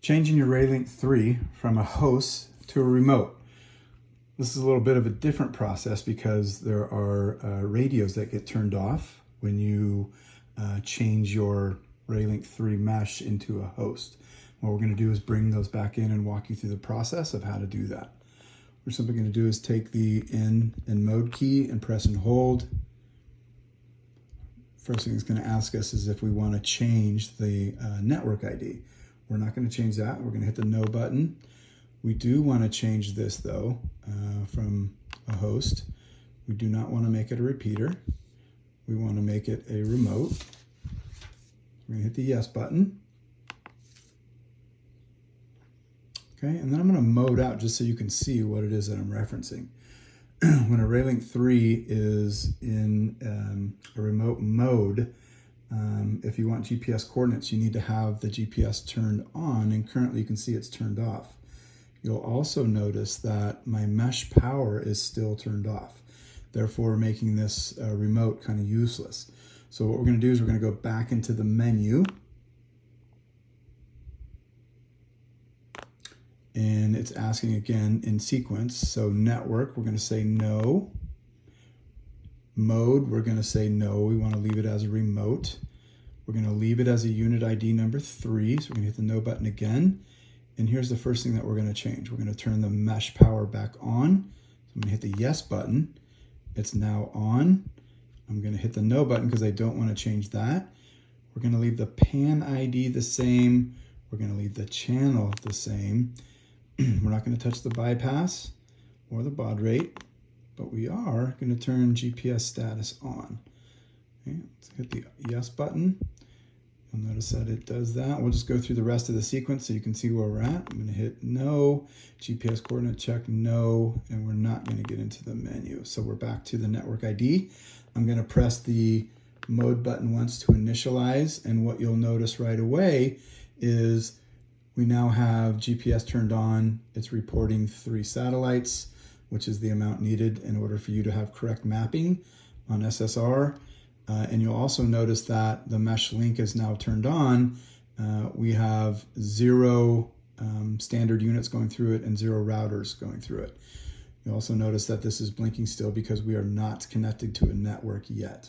Changing your RAELink 3 from a host to a remote. This is a little bit of a different process because there are radios that get turned off when you change your RAELink 3 mesh into a host. What we're going to do is bring those back in and walk you through the process of how to do that. What we're simply going to do is take the in and mode key and press and hold. First thing it's going to ask us is if we want to change the network ID. We're not going to change that. We're going to hit the no button. We do want to change this though from a host. We do not want to make it a repeater. We want to make it a remote. We're going to hit the yes button. Okay, and then I'm going to mode out just so you can see what it is that I'm referencing. When a RAELink 3 is in a remote mode, if you want GPS coordinates, you need to have the GPS turned on, and currently you can see it's turned off. You'll also notice that my mesh power is still turned off, therefore making this remote kind of useless. So what we're going to do is we're going to go back into the menu, and it's asking again in sequence. So network, we're going to say no. Mode, we're going to say no. We want to leave it as a remote. We're going to leave it as a unit ID number 3. So we're going to hit the no button again. And here's the first thing that we're going to change. We're going to turn the mesh power back on. So I'm going to hit the yes button. It's now on. I'm going to hit the no button because I don't want to change that. We're going to leave the pan ID the same. We're going to leave the channel the same. We're not going to touch the bypass or the baud rate, but we are going to turn GPS status on. Okay, let's hit the yes button. You'll notice that it does that. We'll just go through the rest of the sequence so you can see where we're at. I'm going to hit no, GPS coordinate check, no, and we're not going to get into the menu. So we're back to the network ID. I'm going to press the mode button once to initialize, and what you'll notice right away is we now have GPS turned on. It's reporting 3 satellites, which is the amount needed in order for you to have correct mapping on SSR. And you'll also notice that the mesh link is now turned on. We have 0 standard units going through it and 0 routers going through it. You'll also notice that this is blinking still because we are not connected to a network yet.